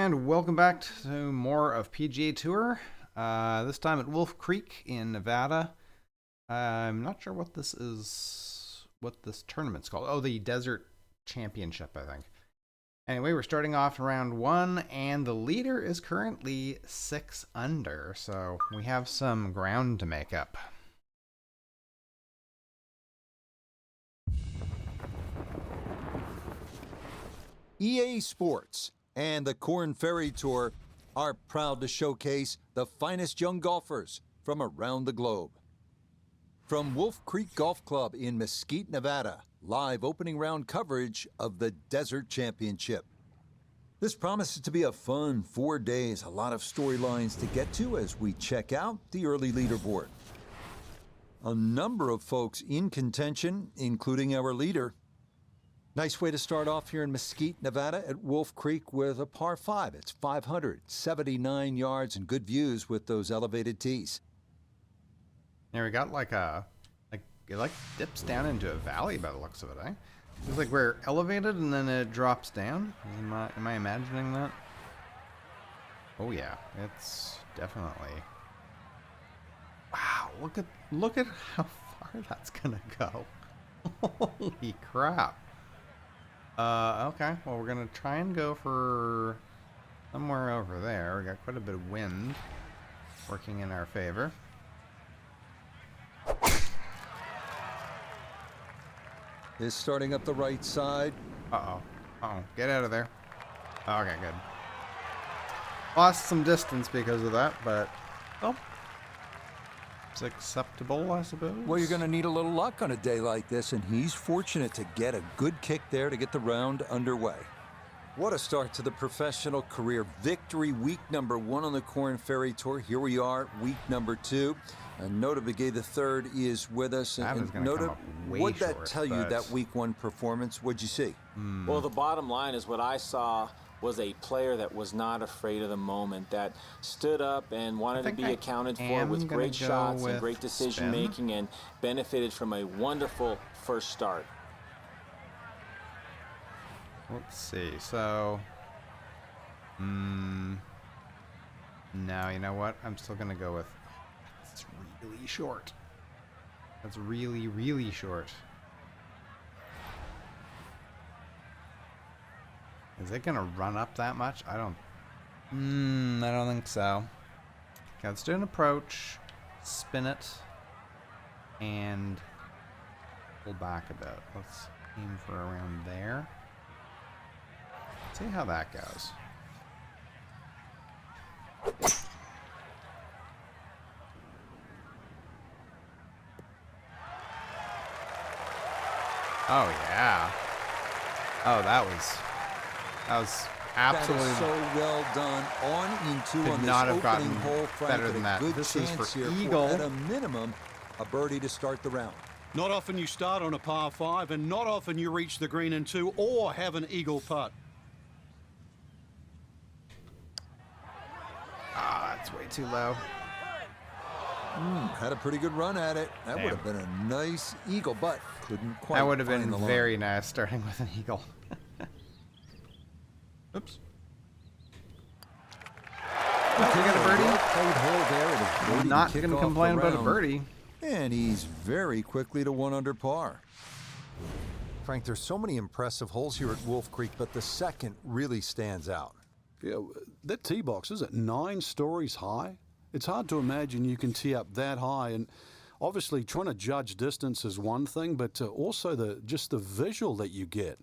And welcome back to more of PGA Tour. This time at Wolf Creek in Nevada. I'm not sure what this tournament's called. Oh, the Desert Championship, I think. Anyway, we're starting off round 1, and the leader is currently 6 under, so we have some ground to make up. EA Sports and the Korn Ferry Tour are proud to showcase the finest young golfers from around the globe. From Wolf Creek Golf Club in Mesquite, Nevada, live opening round coverage of the Desert Championship. This promises to be a fun 4 days, a lot of storylines to get to as we check out the early leaderboard. A number of folks in contention, including our leader. Nice way to start off here in Mesquite, Nevada at Wolf Creek with a par 5. It's 579 yards and good views with those elevated tees. Here we got it dips down into a valley by the looks of it, eh? It's like we're elevated and then it drops down. Am I imagining that? Oh yeah, it's definitely. Wow, look at how far that's gonna go. Holy crap. Okay, well we're gonna try and go for somewhere over there. We got quite a bit of wind working in our favor. Is starting up the right side. Uh-oh, get out of there. Okay, good. Lost some distance because of that, but oh, it's acceptable, I suppose. Well, you're going to need a little luck on a day like this, and he's fortunate to get a good kick there to get the round underway. What a start to the professional career. Victory week number 1 on the Korn Ferry Tour. Here we are, week number 2. And Nota Begay III is with us. And Nota, what'd that tell you, that week 1 performance? What'd you see? Well, the bottom line is what I saw was a player that was not afraid of the moment, that stood up and wanted to be accounted for with great shots and great decision making and benefited from a wonderful first start. Let's see. So, no, you know what? I'm still gonna go with. It's really short. That's really, really short. Is it gonna run up that much? I don't think so. Okay, let's do an approach, spin it, and pull back a bit. Let's aim for around there. See how that goes. Oh yeah. Oh, that was absolutely. That is so well done. On into Could on not this have gotten opening hole, Frank, better than that. good This is chance for here eagle. at a minimum, a birdie to start the round. Not often you start on a par 5, and not often you reach the green in 2 or have an eagle putt. Ah, that's way too low. Had a pretty good run at it. That would have been a nice eagle, but couldn't quite. That would have been find the line. very nice starting with an eagle. Oops. Oh, we got a birdie. Well-played hole there. It is birdie Not to kick going to off complain the about a round. birdie. And he's very quickly to 1 under par. Frank, there's so many impressive holes here at Wolf Creek, but the second really stands out. Yeah, that tee box is at 9 stories high. It's hard to imagine you can tee up that high, and obviously trying to judge distance is one thing, but also just the visual that you get.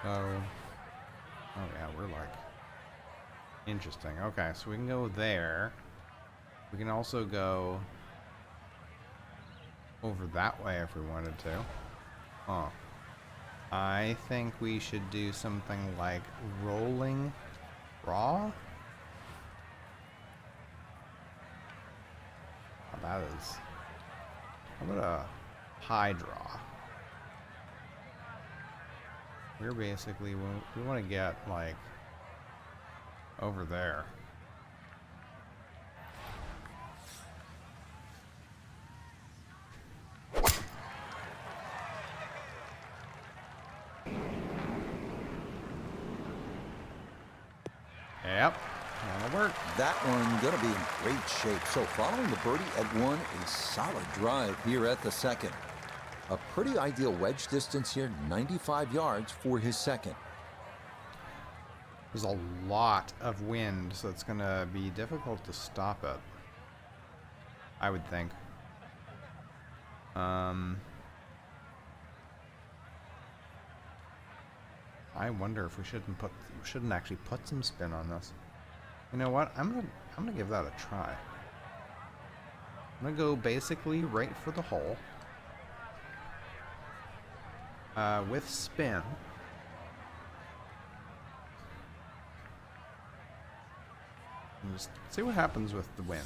Oh yeah, we're like interesting. Okay, so we can go there. We can also go over that way if we wanted to. Oh, I think we should do something like rolling draw. Oh, that is. How about a high draw? We're basically, we want to get like over there. Yep, that'll work. That one going to be in great shape. So following the birdie at 1, a solid drive here at the second. A pretty ideal wedge distance here, 95 yards for his second. There's a lot of wind, so it's going to be difficult to stop it, I would think. I wonder if we shouldn't actually put some spin on this. You know what? I'm gonna give that a try. I'm gonna go basically right for the hole with spin. And just see what happens with the wind.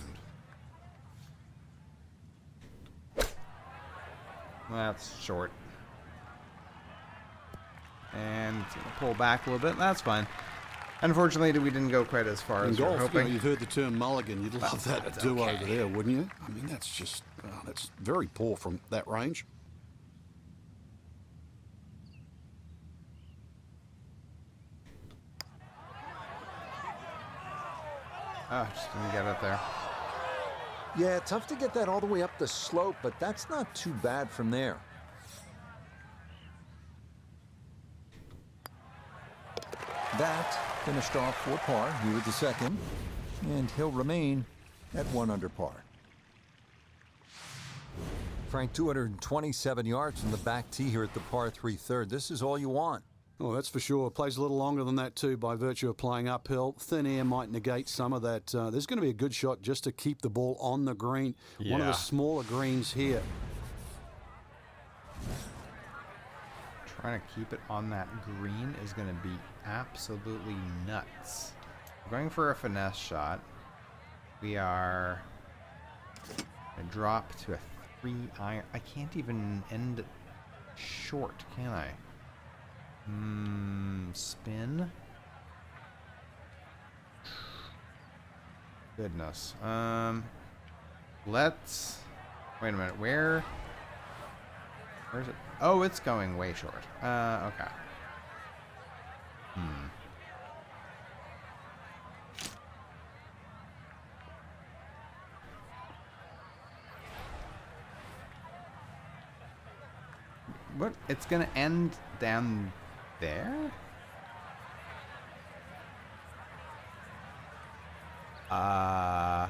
That's short. And it's gonna pull back a little bit. That's fine. Unfortunately, we didn't go quite as far as we were hoping. You've heard the term mulligan. You'd love that do over there, wouldn't you? I mean, that's just that's very poor from that range. Oh, just didn't get it there. Yeah, tough to get that all the way up the slope, but that's not too bad from there. That finished off for par here with the second, and he'll remain at 1 under par. Frank, 227 yards from the back tee here at the par 3 third. This is all you want. Oh, that's for sure. Plays a little longer than that, too, by virtue of playing uphill. Thin air might negate some of that. There's going to be a good shot just to keep the ball on the green. Yeah. One of the smaller greens here. Trying to keep it on that green is going to be absolutely nuts. We're going for a finesse shot. We are going to drop to a 3-iron. I can't even end it short, can I? Spin. Goodness. Let's wait a minute. Where's it? Oh, it's going way short. Okay. What? It's gonna end down there? Huh.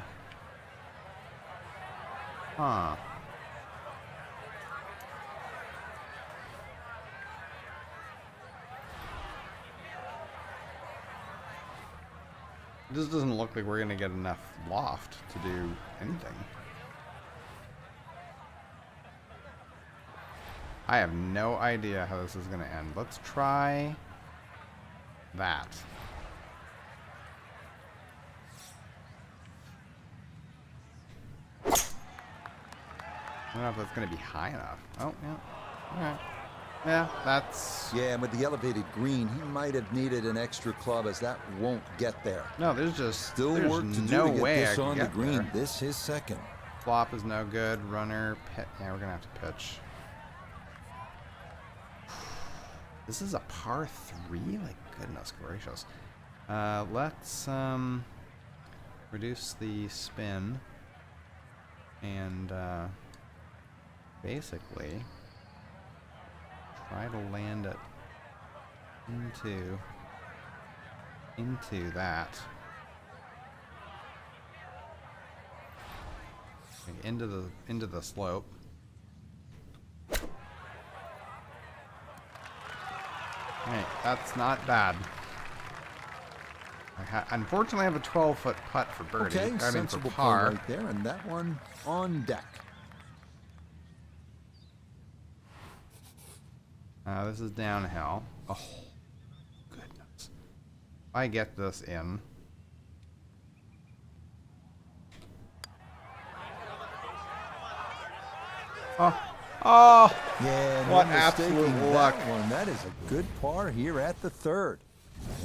This doesn't look like we're gonna get enough loft to do anything. I have no idea how this is gonna end. Let's try that. I don't know if that's gonna be high enough. Oh, yeah. Alright. Yeah, that's... Yeah, and with the elevated green, he might have needed an extra club, as that won't get there. No, there's just... Still there's work to no do to get way this I on can the get green. there. This his second. Flop is no good. Runner, pit. Yeah, we're gonna have to pitch. This is a par 3? Like, goodness gracious. Let's reduce the spin and basically try to land it into that. Like into the slope. Alright, that's not bad. Unfortunately, I have a 12-foot putt for birdie. Okay, I mean, for sensible par. play right there, and that one on deck. This is downhill. Oh, goodness. If I get this in. Oh, Yeah, what no absolute mistaking luck. that one. That is a good par here at the third.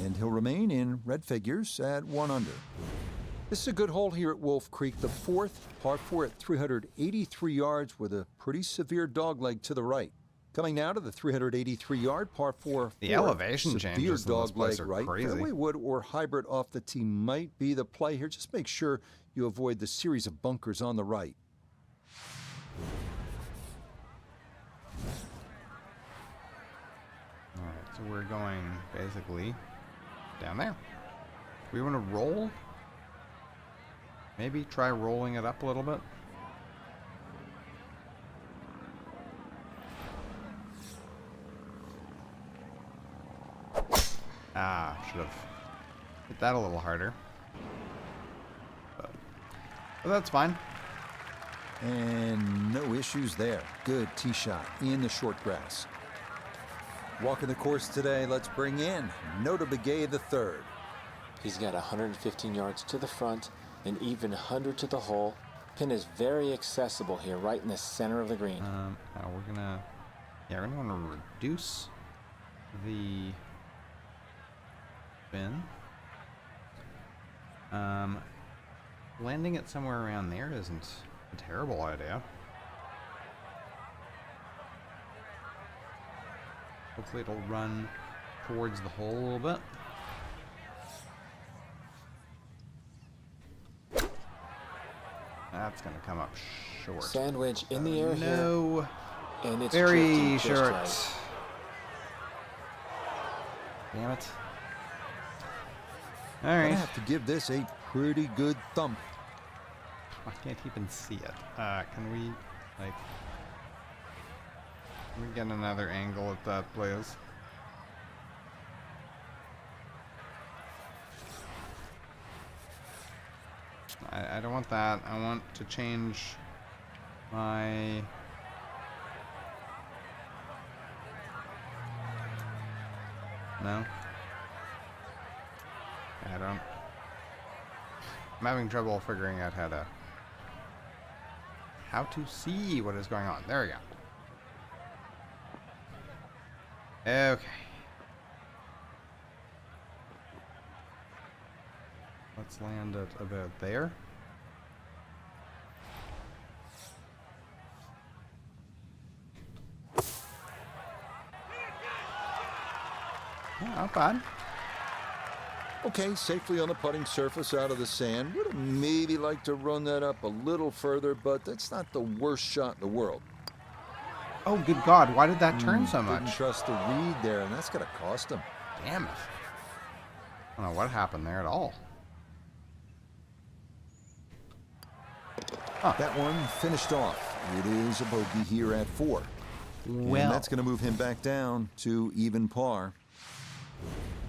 And he'll remain in red figures at 1 under. This is a good hole here at Wolf Creek, the fourth, par 4 at 383 yards with a pretty severe dogleg to the right. Coming now to the 383-yard par 4. The elevation severe changes in this dog place leg are right. crazy. Fairway wood or hybrid off the tee might be the play here. Just make sure you avoid the series of bunkers on the right. All right, so we're going basically down there. We want to roll. Maybe try rolling it up a little bit. Should have hit that a little harder. But that's fine. And no issues there. Good tee shot in the short grass. Walking the course today, let's bring in Nota Begay III. He's got 115 yards to the front and even 100 to the hole. Pin is very accessible here, right in the center of the green. We're gonna want to reduce the spin. Landing it somewhere around there isn't a terrible idea. Hopefully it'll run towards the hole a little bit. That's gonna come up short. Sandwich in the air here. No. And it's Very drifting just short. right. Damn it. All right. Gonna have to give this a pretty good thump. I can't even see it. Can we get another angle at that, please? I don't want that. I want to change my... No? I don't... I'm having trouble figuring out how to see what is going on. There we go. Okay. Let's land it about there. Yeah, not bad. Okay, safely on the putting surface out of the sand. Would have maybe liked to run that up a little further, but that's not the worst shot in the world. Oh, good God. Why did that turn so much? Didn't trust the read there, and that's going to cost him. Damn it. I don't know what happened there at all. Huh. That one finished off. It is a bogey here at 4. Well, and that's going to move him back down to even par.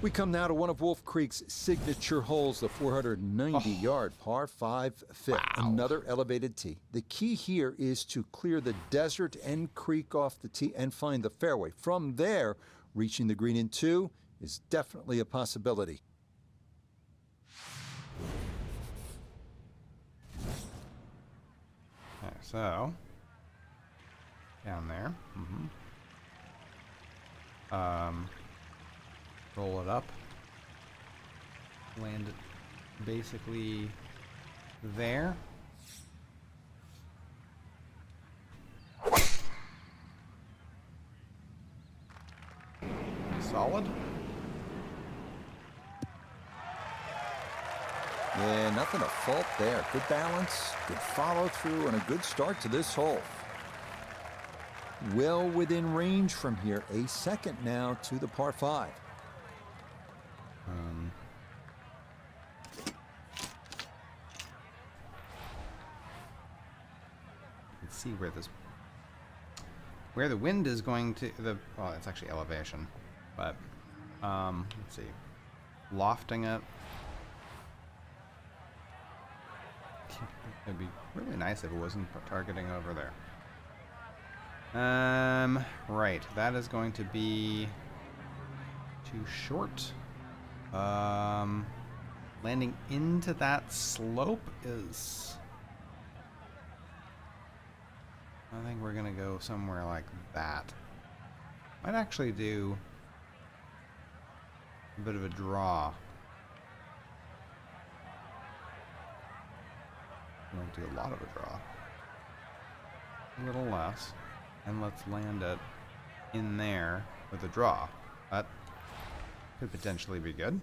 We come now to one of Wolf Creek's signature holes, the 490-yard par 5 fifth. Wow. Another elevated tee. The key here is to clear the desert and creek off the tee and find the fairway. From there, reaching the green in 2 is definitely a possibility. Okay, so down there. Roll it up. Land it basically there. Solid. Yeah, nothing to fault there. Good balance, good follow through, and a good start to this hole. Well within range from here. A second now to the par 5. Let's see where the wind is going to well, it's actually elevation, but let's see, lofting it. It'd be really nice if it wasn't targeting over there. Right, that is going to be too short. Landing into that slope is... I think we're gonna go somewhere like that. Might actually do a bit of a draw. I'm going to do a lot of a draw. A little less. And let's land it in there with a draw. That could potentially be good.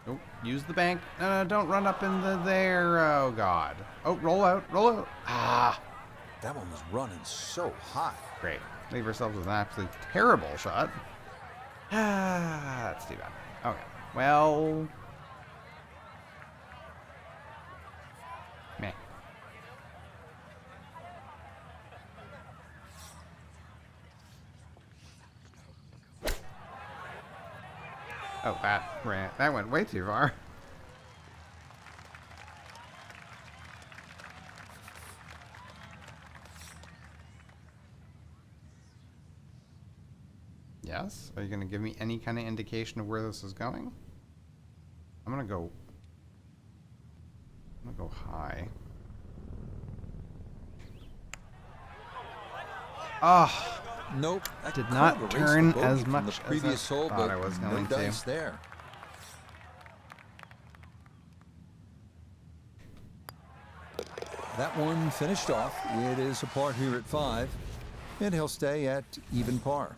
Oh, use the bank. No, don't run up in there. Oh, God. Oh, roll out. Roll out. Ah. That one was running so high. Great. Leave ourselves with an absolutely terrible shot. Ah, that's too bad. Okay. Well. Meh. Oh, that went way too far. Yes? Are you going to give me any kind of indication of where this is going? I'm going to go high. Ah. Nope. That did not turn as much as I thought I was going to. There. That one finished off. It is a par here at 5, and he'll stay at even par.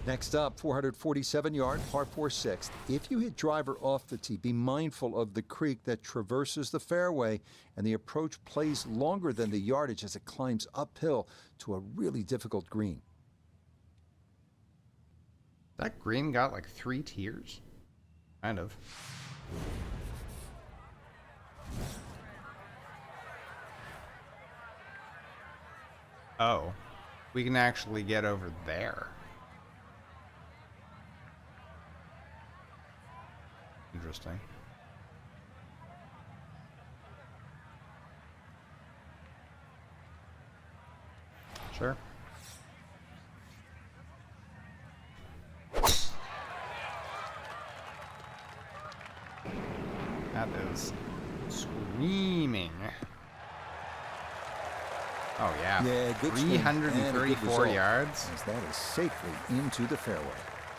Next up, 447-yard, par 4 6th. If you hit driver off the tee, be mindful of the creek that traverses the fairway, and the approach plays longer than the yardage as it climbs uphill to a really difficult green. That green got like 3 tiers? Kind of. Oh, we can actually get over there. Interesting. Sure. That is screaming. Oh yeah. Yeah, good 334 yards. As that is safely into the fairway.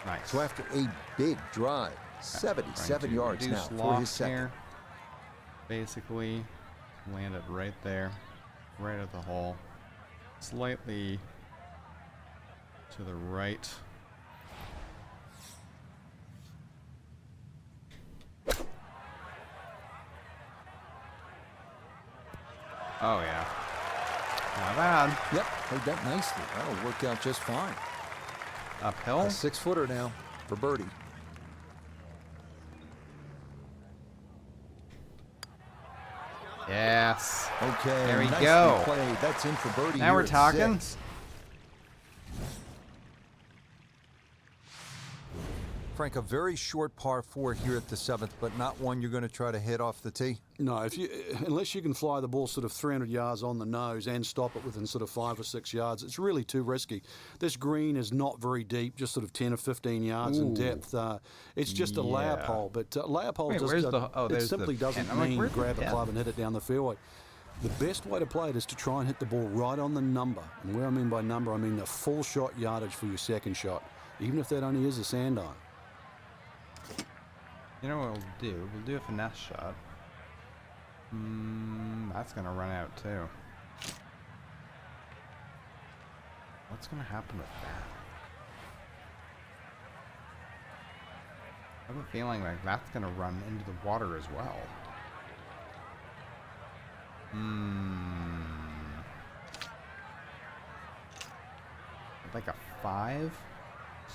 Nice. So after a big drive, 77 yards now for his second. Here. Basically, landed right there, right at the hole, slightly to the right. Oh yeah, not bad. Yep, played that nicely. That'll work out just fine. Uphill. A 6-footer now for birdie. Yes. Okay. There we nicely go. Played. That's in for birdie. Now we're talking. 6. Frank, a very short par 4 here at the 7th, but not one you're going to try to hit off the tee. No, unless you can fly the ball sort of 300 yards on the nose and stop it within sort of 5 or 6 yards, it's really too risky. This green is not very deep, just sort of 10 or 15 yards in depth. It's just a layup hole, but layup hole it simply doesn't mean grab a club and hit it down the fairway. The best way to play it is to try and hit the ball right on the number. And where I mean by number, I mean the full shot yardage for your second shot, even if that only is a sand iron. You know what we'll do? We'll do a finesse shot. That's going to run out too. What's going to happen with that? I have a feeling like that's going to run into the water as well. Like a 5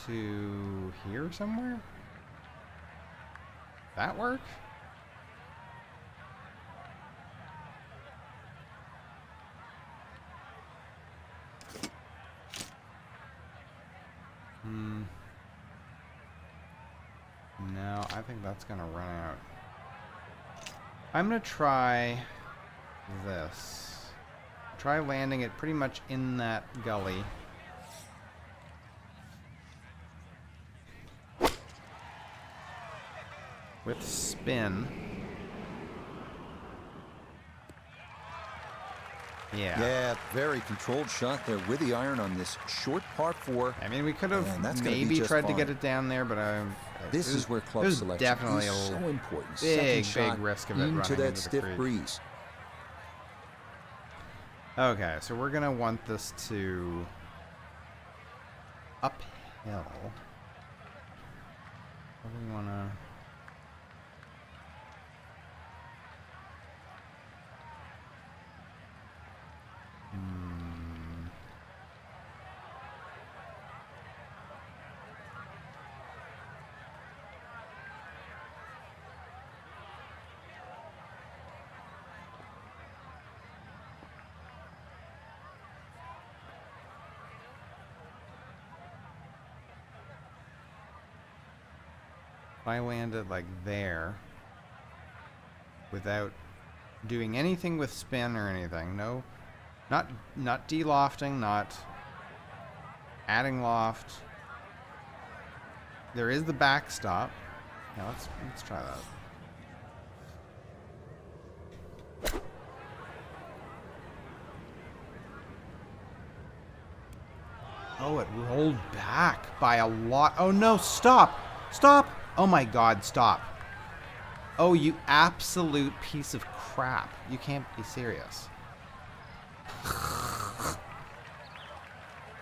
to here somewhere? That work? No, I think that's gonna run out. I'm gonna try this. Try landing it pretty much in that gully. With spin. Yeah, very controlled shot there with the iron on this short par 4. I mean, we could have maybe tried to get it down there, but This is where club selection definitely is so important. Big Second shot risk of it into running that into the stiff creek. breeze. Okay, so we're gonna want this to uphill. What do we wanna? If I landed like there without doing anything with spin or anything, no, not de-lofting, not adding loft. There is the backstop. Yeah, let's try that. Oh, it rolled back by a lot. Oh no, stop! Stop! Oh my god, stop. Oh, you absolute piece of crap. You can't be serious.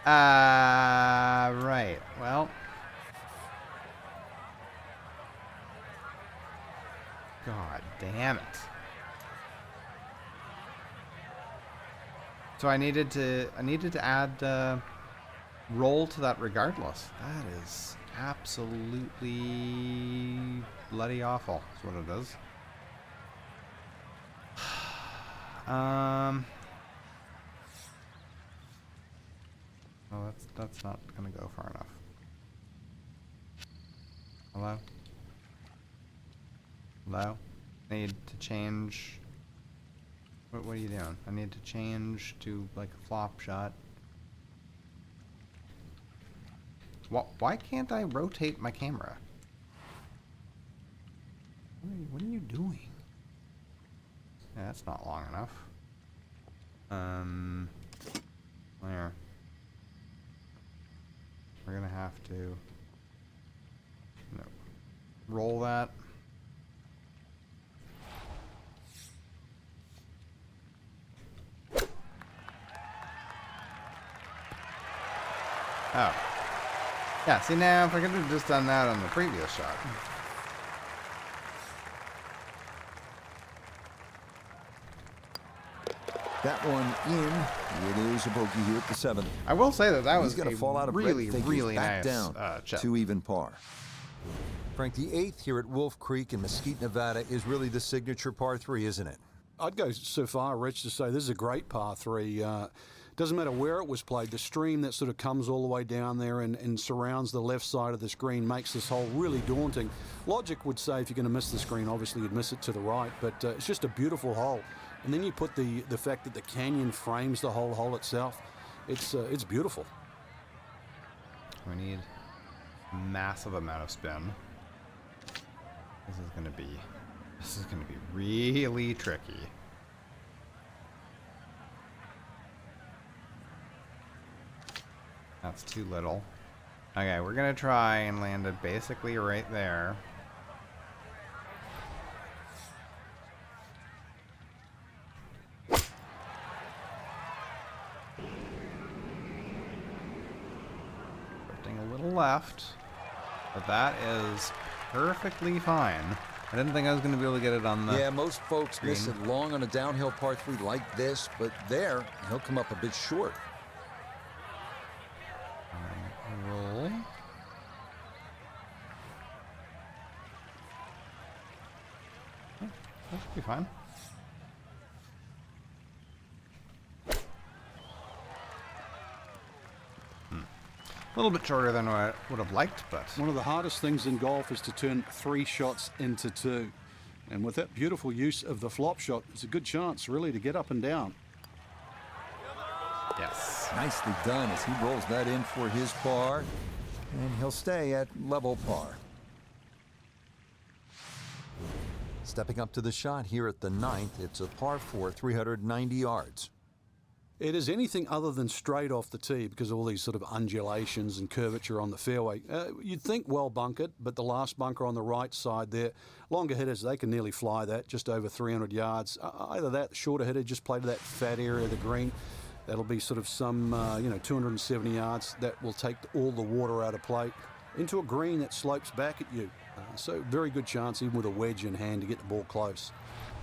Right. Well. God damn it. So I needed to add roll to that regardless. That is absolutely bloody awful. That's what it is. Well, that's not gonna go far enough. Hello? Hello? I need to change. What are you doing? I need to change to like a flop shot. Why can't I rotate my camera? What are you doing? Yeah, that's not long enough. Where? We're gonna have to roll that. Oh. Yeah, see now, if I could have just done that on the previous shot. That one in. It is a bogey here at the 7th. I will say that was going to fall out of really, red figures, really back nice down chip. to even par. Frank, the 8th here at Wolf Creek in Mesquite, Nevada is really the signature par 3, isn't it? I'd go so far, Rich, to say this is a great par 3. Doesn't matter where it was played. The stream that sort of comes all the way down there and surrounds the left side of the screen makes this hole really daunting. Logic would say if you're going to miss the screen, obviously you'd miss it to the right, but it's just a beautiful hole. And then you put the fact that the canyon frames the whole hole itself. It's beautiful. We need a massive amount of spin. This is gonna be really tricky. That's too little. Okay, we're gonna try and land it basically right there. Drifting a little left, but that is perfectly fine. I didn't think I was going to be able to get it on the Yeah, most folks green. miss it long on a downhill par 3 like this, but there, he'll come up a bit short. Roll. That should be fine. A little bit shorter than what I would have liked, but One of the hardest things in golf is to turn 3 shots into 2. And with that beautiful use of the flop shot, it's a good chance, really, to get up and down. yes. Nicely done as he rolls that in for his par, and he'll stay at level par. Stepping up to the shot here at the 9th, it's a par 4, 390 yards. It is anything other than straight off the tee because of all these sort of undulations and curvature on the fairway. You'd think well bunkered, but the last bunker on the right side there, longer hitters, they can nearly fly that, just over 300 yards. Either that, the shorter hitter just play to that fat area of the green. That'll be sort of some, 270 yards. That will take all the water out of play into a green that slopes back at you. So very good chance, even with a wedge in hand, to get the ball close.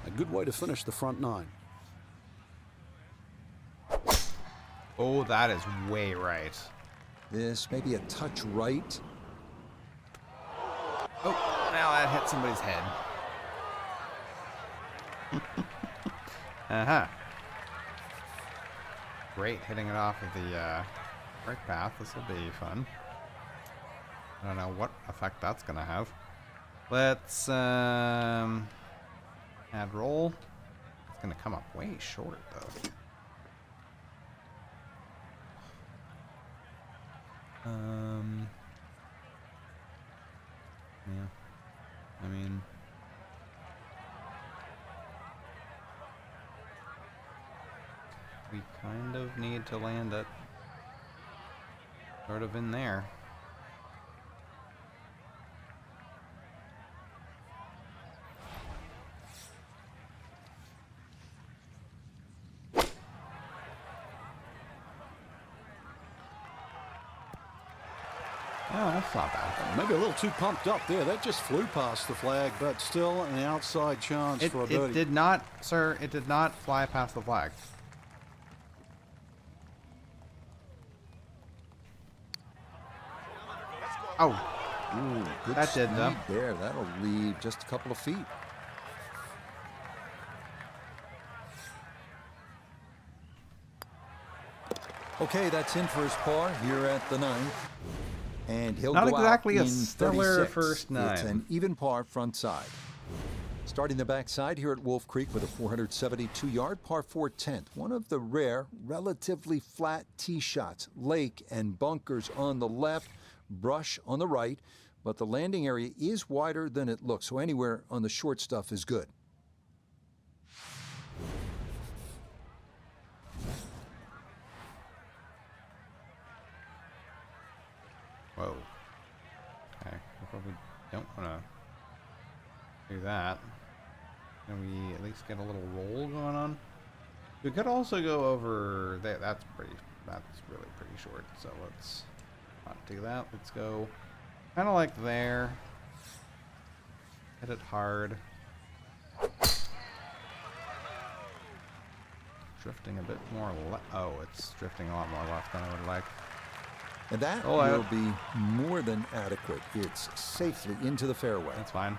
A good way to finish the front nine. Oh, that is way right. This may be a touch right. Oh, now that hit somebody's head. Great, hitting it off of the right path. This will be fun. I don't know what effect that's gonna have. Let's add roll. It's gonna come up way short though. Yeah. I mean, we kind of need to land it sort of in there. Oh, that's not bad. Maybe a little too pumped up there. That just flew past the flag, but still an outside chance for a birdie. It did not, sir, it did not fly past the flag. Oh. Ooh, good that did though. There, that'll leave just a couple of feet. Okay, that's in for his par here at the ninth. And he'll Not go exactly out a in stellar 36. first nine. It's an even par front side. Starting the backside here at Wolf Creek with a 472-yard par 4 10th. One of the rare, relatively flat tee shots. Lake and bunkers on the left, brush on the right, but the landing area is wider than it looks, so anywhere on the short stuff is good. Whoa. Okay, we probably don't want to do that. Can we at least get a little roll going on? We could also go over that. That's really pretty short. So let's not do that. Let's go kind of like there. Hit it hard. Drifting a bit more left. Oh, it's drifting a lot more left than I would like. And that will be more than adequate. It's safely into the fairway. That's fine.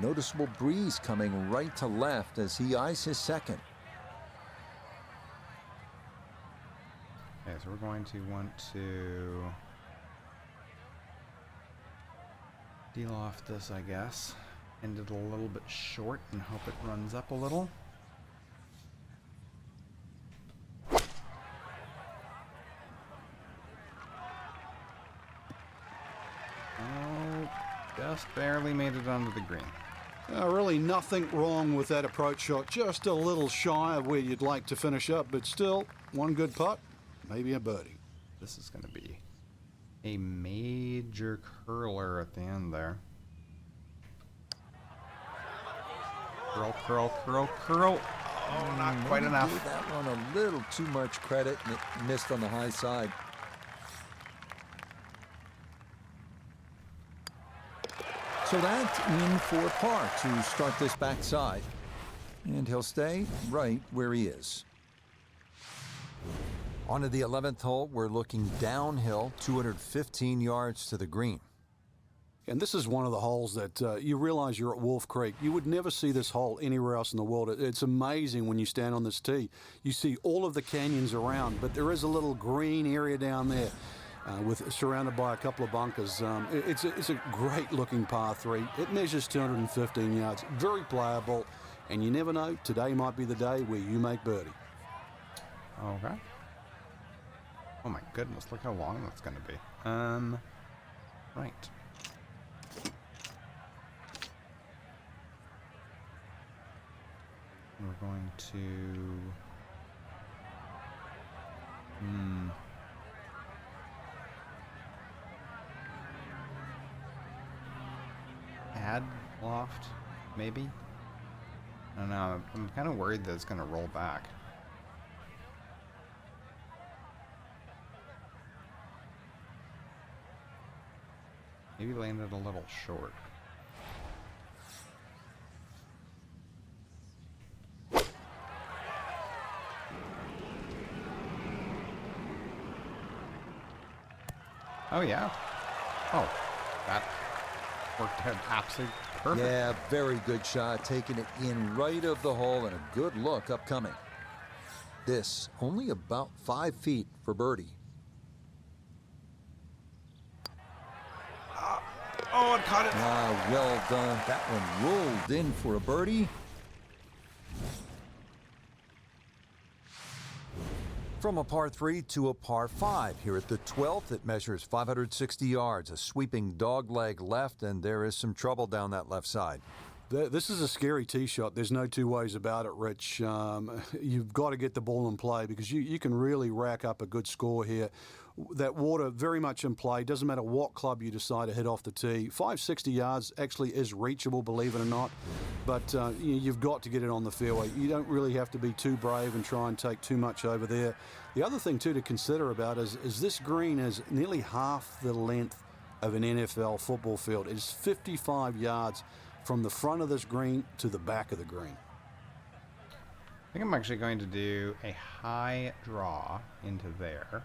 Noticeable breeze coming right to left as he eyes his second. Okay, so we're going to want to de-loft this, I guess. End it a little bit short and hope it runs up a little. Oh, just barely made it onto the green. Really nothing wrong with that approach shot. Just a little shy of where you'd like to finish up, but still, one good putt, maybe a birdie. This is going to be a major curler at the end there. Curl, curl, curl, curl. Oh, not quite enough. Gave that one a little too much credit, and it missed on the high side. So that's in for par to start this backside. And he'll stay right where he is. On to the 11th hole, we're looking downhill, 215 yards to the green. And this is one of the holes that you realize you're at Wolf Creek. You would never see this hole anywhere else in the world. It's amazing when you stand on this tee. You see all of the canyons around, but there is a little green area down there surrounded by a couple of bunkers. It's a great-looking par 3. It measures 215 yards, very playable, and you never know, today might be the day where you make birdie. Okay. Oh my goodness, look how long that's going to be. Right. We're We're going to... Add loft, maybe? I don't know. I'm kind of worried that it's going to roll back. Maybe landed a little short. Oh, yeah. Oh, that worked out absolutely perfect. Yeah, very good shot, taking it in right of the hole, and a good look upcoming. This only about 5 feet for birdie. Oh, it caught it. Well done. That one rolled in for a birdie. From a par 3 to a par 5 here at the 12th. It measures 560 yards, a sweeping dogleg left, and there is some trouble down that left side. This is a scary tee shot. There's no two ways about it, Rich. You've got to get the ball in play because you can really rack up a good score here. That water very much in play. Doesn't matter what club you decide to hit off the tee. 560 yards actually is reachable, believe it or not. But you've got to get it on the fairway. You don't really have to be too brave and try and take too much over there. The other thing, too, to consider about is this green is nearly half the length of an NFL football field. It is 55 yards from the front of this green to the back of the green. I think I'm actually going to do a high draw into there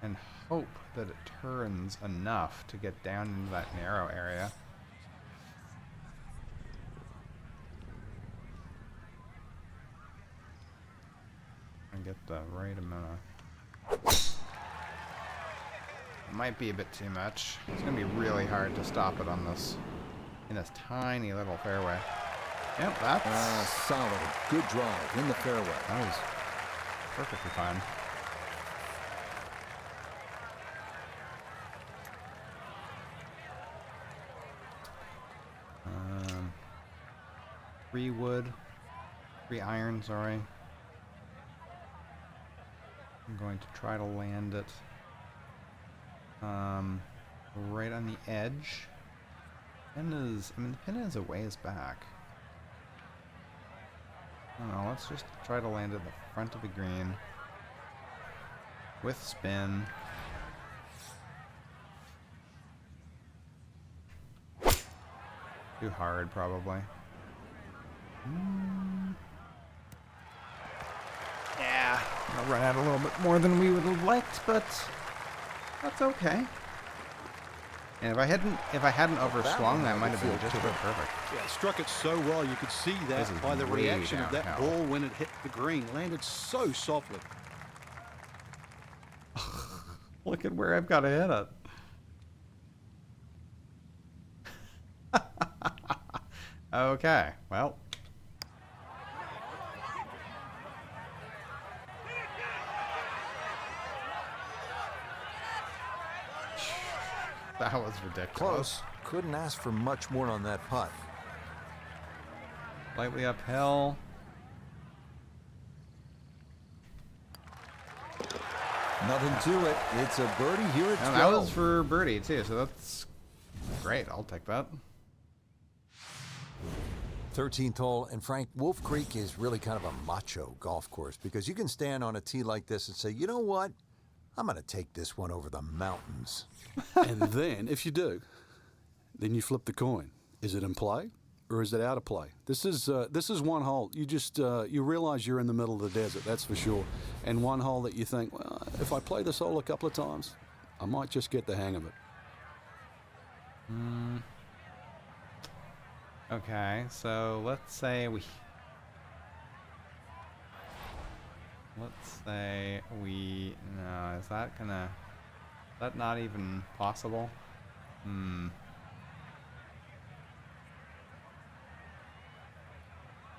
and hope that it turns enough to get down into that narrow area. And get the right amount of... It might be a bit too much. It's going to be really hard to stop it on this, in this tiny little fairway. Yep, that's... solid. Good drive in the fairway. That was perfectly fine. Three wood, 3 iron, sorry. I'm going to try to land it right on the edge. The pin is a ways back. I don't know, let's just try to land it at the front of the green with spin. Too hard, probably. Yeah, I'll run out a little bit more than we would have liked, but that's okay. And if I hadn't overswung, that might have been just about perfect. Yeah, struck it so well. You could see that by the reaction of that ball when it hit the green. Landed so softly. Look at where I've got to hit it. Okay, well. That was ridiculous. Close. Couldn't ask for much more on that putt. Slightly uphill. Nothing to it. It's a birdie here at 12. And that was for birdie, too, so that's great. I'll take that. 13th hole, and Frank, Wolf Creek is really kind of a macho golf course because you can stand on a tee like this and say, you know what? I'm going to take this one over the mountains. And then, if you do, then you flip the coin. Is it in play or is it out of play? This is one hole. You just you realize you're in the middle of the desert, that's for sure. And one hole that you think, well, if I play this hole a couple of times, I might just get the hang of it. Okay, so let's say no, is that not even possible?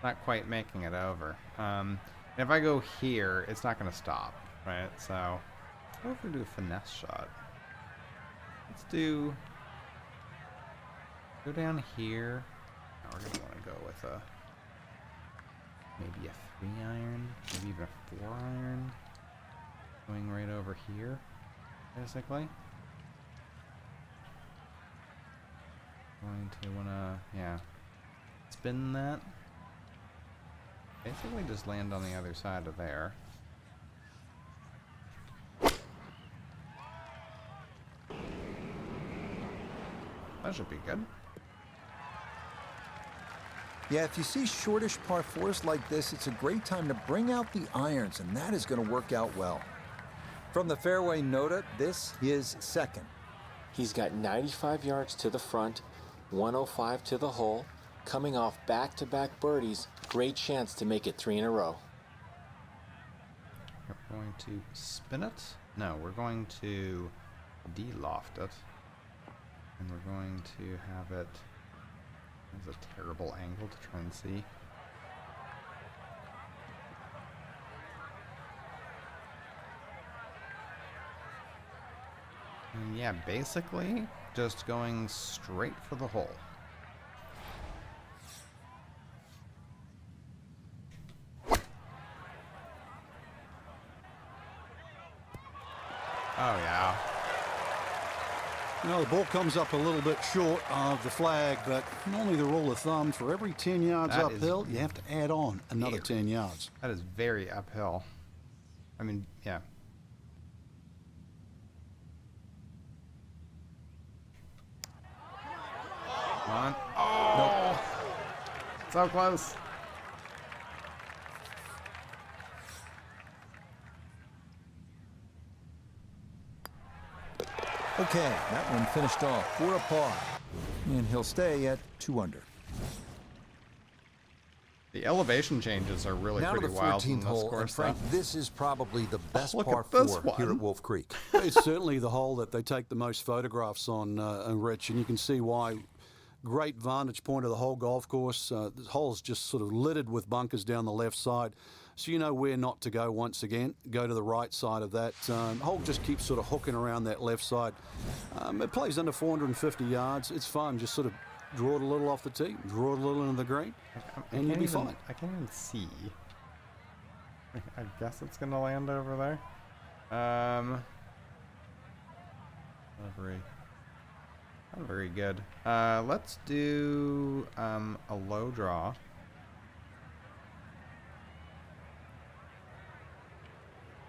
Not quite making it over. If I go here, it's not gonna stop, right? So, what if we do a finesse shot? Let's go down here. We're gonna want to go with maybe a 3-iron, maybe even a 4-iron. Going right over here, basically. Going to wanna, yeah, spin that. Basically just land on the other side of there. That should be good. Yeah, if you see shortish par 4s like this, it's a great time to bring out the irons, and that is going to work out well. From the fairway Nota, this is second. He's got 95 yards to the front, 105 to the hole. Coming off back-to-back birdies, great chance to make it 3 in a row. We're going to spin it. No, we're going to de-loft it. And we're going to have it. There's a terrible angle to try and see. And yeah, basically just going straight for the hole. Oh yeah. You know, the ball comes up a little bit short of the flag, but normally the rule of thumb, for every 10 yards That uphill, is you have to add on another 10 yards. That is very uphill. I mean, yeah. Come on. Oh! Nope. So close. Okay, that one finished off for a par, and he'll stay at 2 under. The elevation changes are really Now to pretty the wild in 14th this hole, and course. Frank, this is probably the best Look par at this 4 here one. at Wolf Creek. It's certainly the hole that they take the most photographs on, Rich, and you can see why. Great vantage point of the whole golf course. The hole's just sort of littered with bunkers down the left side, so you know where not to go once again. Go to the right side of that. Hole just keeps sort of hooking around that left side. It plays under 450 yards. It's fun. Just sort of draw it a little off the tee, draw it a little into the green, and you'll be fine. I can't even see. I guess it's going to land over there. Not very good. Let's do a low draw.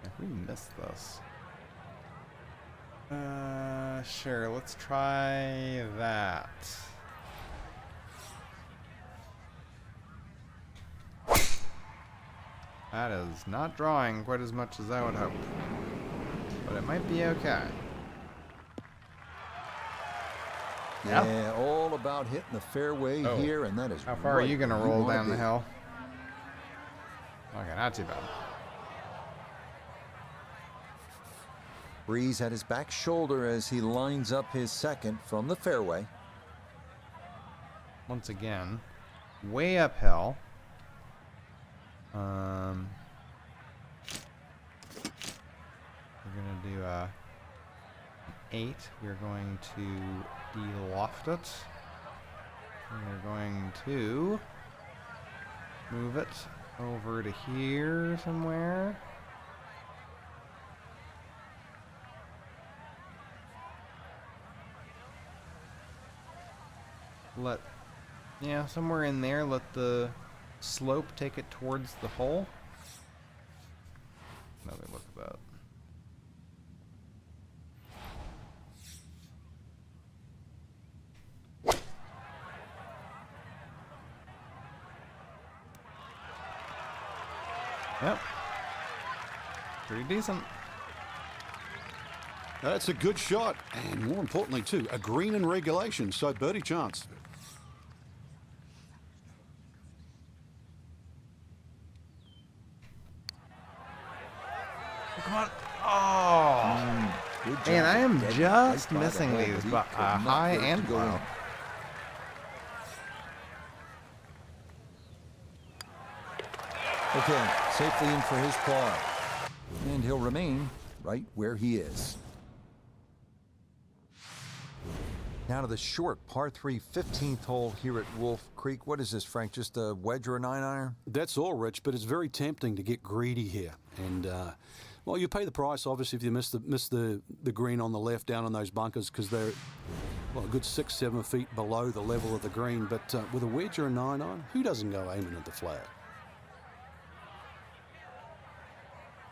If we miss this. Sure, let's try that. That is not drawing quite as much as I would hope. But it might be okay. Yeah, all about hitting the fairway here, and that is How far right are you going to where roll wanna down the be. hill? Okay, not too bad. Breeze at his back shoulder as he lines up his second from the fairway. Once again, way uphill. We're going to do a 8. We're going to de-loft it. We're going to move it over to here somewhere. Yeah, somewhere in there, let the slope take it towards the hole. Another look at that. Yep. Pretty decent. That's a good shot, and more importantly, too, a green in regulation, so birdie chance. Come on. Oh. Good job. Man, I am Dead just right by the missing hole, these, but he but could not high get it and to go low. in. Okay, safely in for his par. And he'll remain right where he is. Now to the short par 3 15th hole here at Wolf Creek. What is this, Frank? Just a wedge or a 9-iron? That's all, Rich, but it's very tempting to get greedy here. And, well, you pay the price, obviously, if you miss the green on the left down on those bunkers because they're, well, a good 6-7 feet below the level of the green. But with a wedge or a 9-iron, who doesn't go aiming at the flag?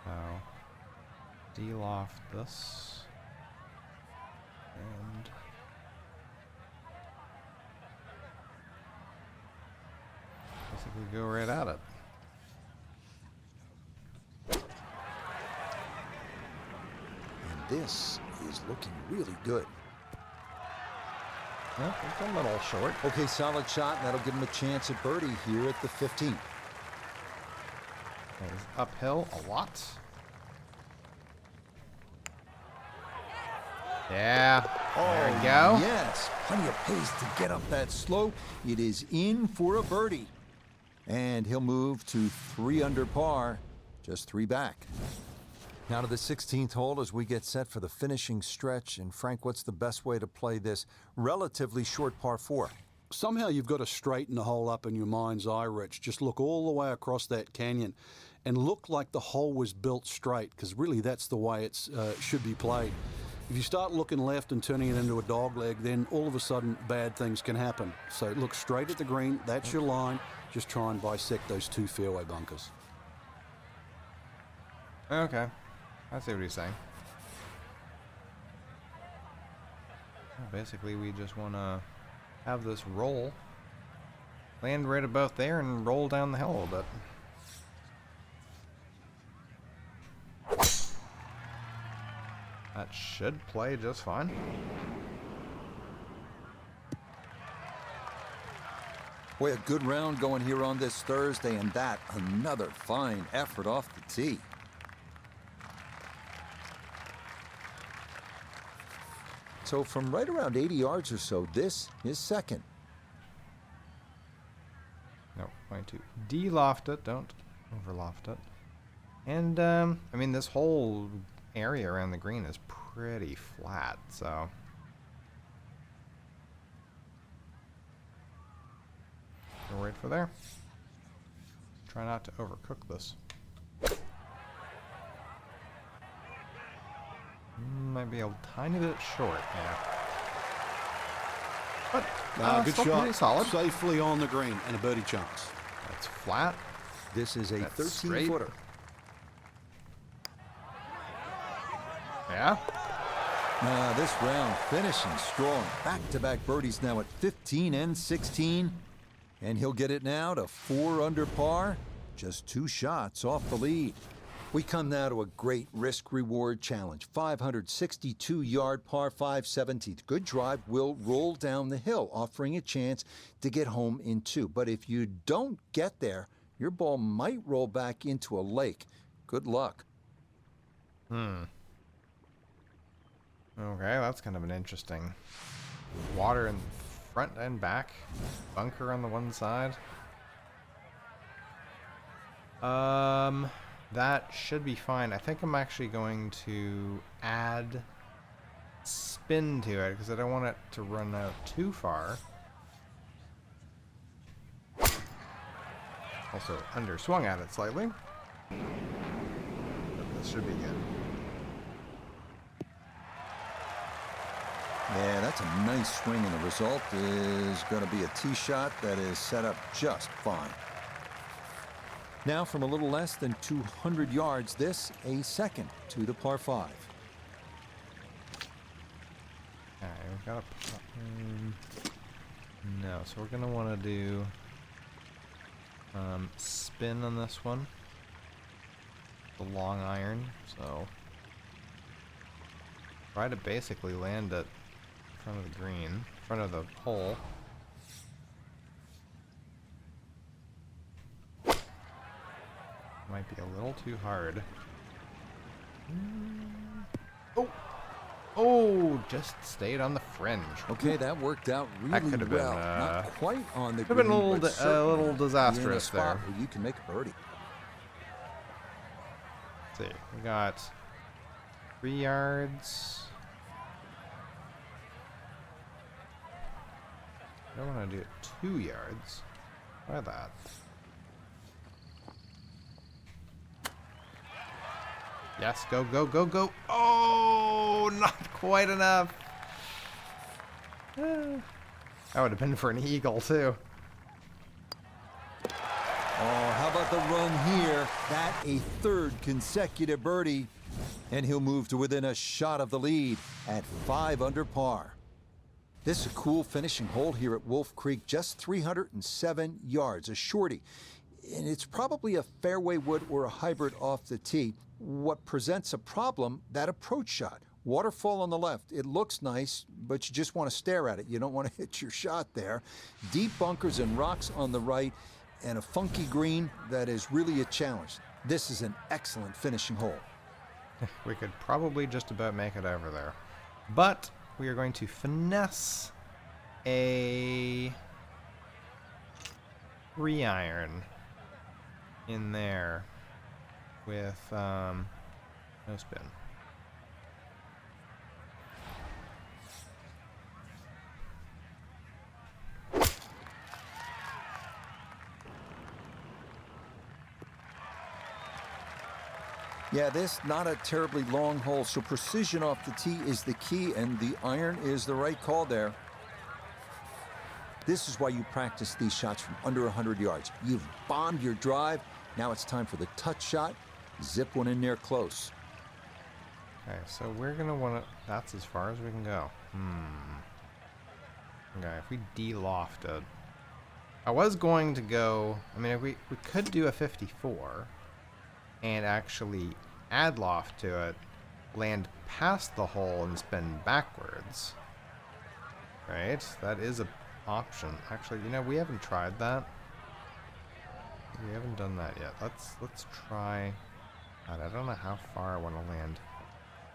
So, de-loft this. And basically go right at it. And this is looking really good. Well, it's a little short. Okay, solid shot, and that'll give him a chance at birdie here at the 15th. It's uphill a lot. Yeah, there we go. Yes, plenty of pace to get up that slope. It is in for a birdie. And he'll move to 3 under par, just 3 back. Now to the 16th hole as we get set for the finishing stretch. And Frank, what's the best way to play this relatively short par 4? Somehow you've got to straighten the hole up in your mind's eye, Rich. Just look all the way across that canyon and look like the hole was built straight, because really that's the way it should be played. If you start looking left and turning it into a dog leg, then all of a sudden bad things can happen. So look straight at the green. That's your line. Just try and bisect those 2 fairway bunkers. Okay, I see what he's saying. Well, basically, we just want to have this roll, land right above there, and roll down the hill a little bit. That should play just fine. Boy, a good round going here on this Thursday, and that another fine effort off the tee. So from right around 80 yards or so, this is second. No, going to de-loft it, don't over-loft it. And, I mean, this whole area around the green is pretty flat, so go right for there. Try not to overcook this. Might be a tiny bit short, yeah. But Good still shot. pretty solid. Safely on the green and a birdie chance. That's flat. This is a That's 13-footer. Yeah. This round finishing strong. Back-to-back birdies now at 15 and 16. And he'll get it now to 4 under par. Just 2 shots off the lead. We come now to a great risk-reward challenge. 562-yard par 5 17th. Good drive will roll down the hill, offering a chance to get home in 2. But if you don't get there, your ball might roll back into a lake. Good luck. Okay, that's kind of an interesting water in front and back, bunker on the one side. That should be fine. I think I'm actually going to add spin to it because I don't want it to run out too far. Also underswung at it slightly. But this should be good. Yeah, that's a nice swing, and the result is going to be a tee shot that is set up just fine. Now, from a little less than 200 yards, this a second to the par 5. Okay, we've got a... no, so we're going to want to do spin on this one. The long iron, so try to basically land it in front of the green, in front of the hole. Might be a little too hard. Oh! Oh! Just stayed on the fringe. Okay, that worked out really That could have been, well. Not quite on the could green, have been a but little certainly little disastrous in a spot there. where you can make a birdie. Let's see, we got 3 yards. I want to do it 2 yards. Try that. Yes, go, go, go, go. Oh, not quite enough. That would have been for an eagle, too. Oh, how about the run here? That a third consecutive birdie. And he'll move to within a shot of the lead at 5 under par. This is a cool finishing hole here at Wolf Creek, just 307 yards, a shorty. And it's probably a fairway wood or a hybrid off the tee. What presents a problem, that approach shot. Waterfall on the left, it looks nice, but you just want to stare at it. You don't want to hit your shot there. Deep bunkers and rocks on the right, and a funky green that is really a challenge. This is an excellent finishing hole. We could probably just about make it over there. But we are going to finesse a 3-iron in there with no spin. Yeah, this not a terribly long hole, so precision off the tee is the key, and the iron is the right call there. This is why you practice these shots from under 100 yards. You've bombed your drive. Now it's time for the touch shot. Zip one in there close. Okay, so we're going to want to... That's as far as we can go. Okay, if we de-lofted... I was going to go... I mean, if we could do a 54... and actually add loft to it, land past the hole and spin backwards. Right? That is an option. Actually, you know, we haven't tried that. We haven't done that yet. Let's try that. I don't know how far I want to land.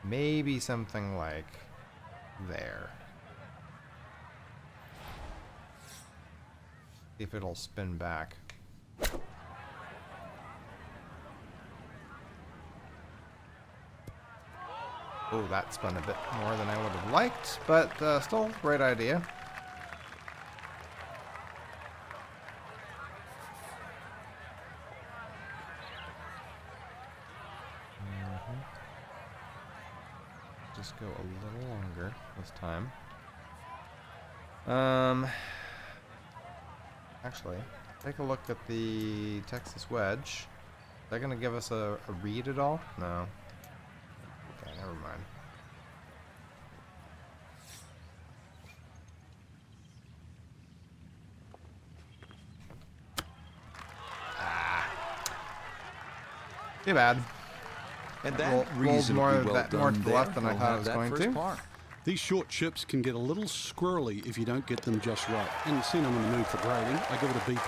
Maybe something like there. See if it'll spin back. Oh, that spun a bit more than I would have liked, but still, great idea. Just go a little longer this time. Actually, take a look at the Texas wedge. Is that going to give us a read at all? No. Okay, never mind. Too bad. And that rolled more reasonably well more to done the left than I there. thought it We'll was have going that to. first par. These short chips can get a little squirrely if you don't get them just right. And seeing I'm in the mood for grading, I give it a B+.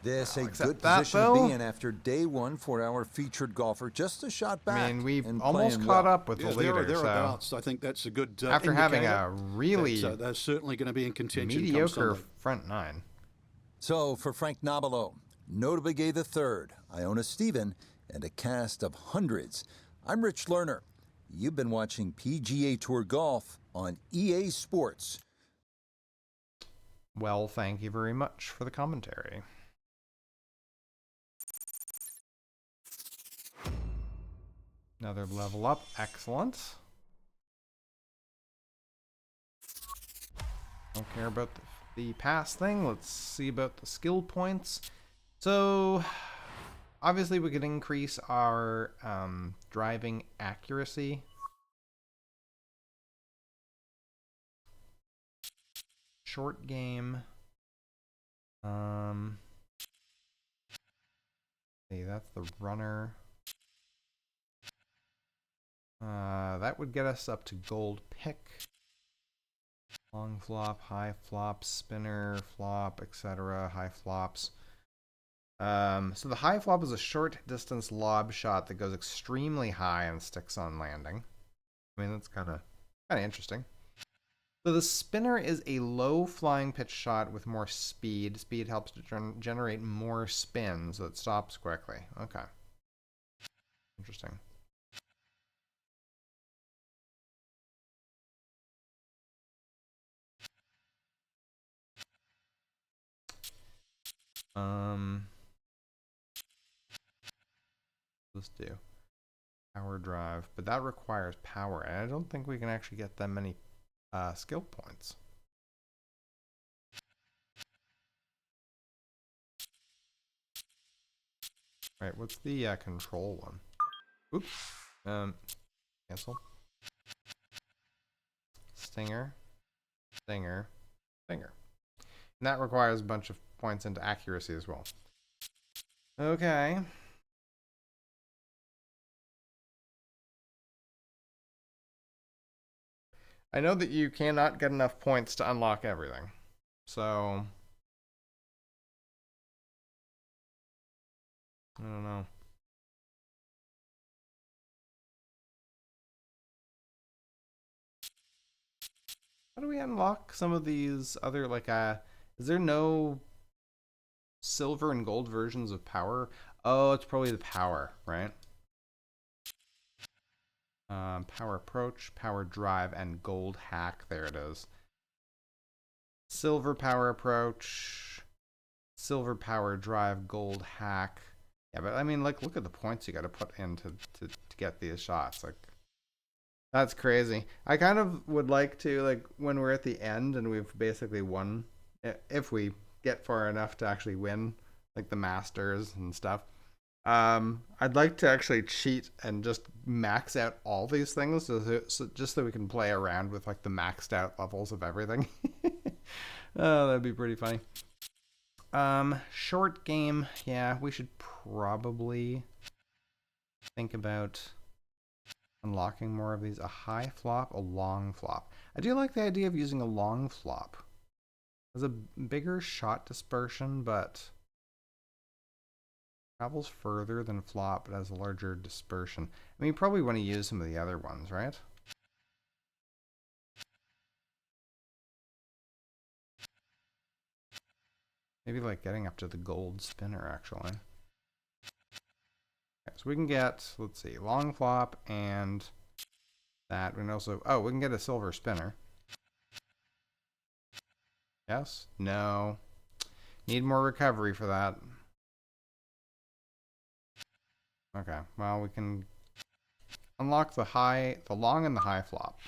This a Except good that, position to though, be in after day one for our featured golfer. Just a shot back. I mean, we and almost playing caught well. up with the leader, so Thereabouts. I think that's a good after having indicator a really that, they're certainly going to be in contention come mediocre Sunday. front nine. So for Frank Nobilo, Notable Gay III, Iona Stephen, and a cast of hundreds, I'm Rich Lerner. You've been watching PGA Tour Golf on EA Sports. Well, thank you very much for the commentary. Another level up. Excellent. Don't care about the pass thing. Let's see about the skill points. So, obviously we could increase our driving accuracy. Short game. See, that's the runner. That would get us up to gold pick. Long flop, high flop, spinner, flop, etc. High flops. So the high flop is a short distance lob shot that goes extremely high and sticks on landing. I mean, that's kind of interesting. So the spinner is a low flying pitch shot with more speed. Speed helps to generate more spin, so it stops quickly. Okay. Interesting. Let's do power drive, but that requires power, and I don't think we can actually get that many skill points. Right, what's the control one? Oops. Cancel. Stinger. Stinger. Stinger. And that requires a bunch of points into accuracy as well. Okay. I know that you cannot get enough points to unlock everything. So I don't know. How do we unlock some of these other, like, is there no silver and gold versions of power? Oh, it's probably the power, right? Power approach, power drive, and gold hack. There it is. Silver power approach, silver power drive, gold hack. Yeah, but I mean, like, look at the points you got to put in to get these shots. Like, that's crazy. I kind of would like to, like, when we're at the end and we've basically won, if we get far enough to actually win, like the Masters and stuff. I'd like to actually cheat and just max out all these things, just so we can play around with like the maxed out levels of everything. Oh, that'd be pretty funny. Short game. Yeah, we should probably think about unlocking more of these. A high flop, a long flop. I do like the idea of using a long flop. There's a bigger shot dispersion, but travels further than flop, but has a larger dispersion. I mean, you probably want to use some of the other ones, right? Maybe like getting up to the gold spinner, actually. Okay, so we can get, let's see, long flop and that. We can also, oh, we can get a silver spinner. Yes? No. Need more recovery for that. Okay, well, we can unlock the long and the high flop.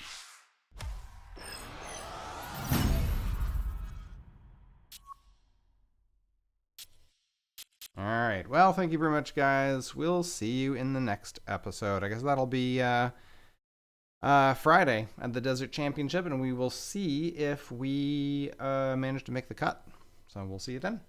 All right. Well, thank you very much, guys. We'll see you in the next episode. I guess that'll be Friday at the Desert Championship, and we will see if we manage to make the cut. So we'll see you then.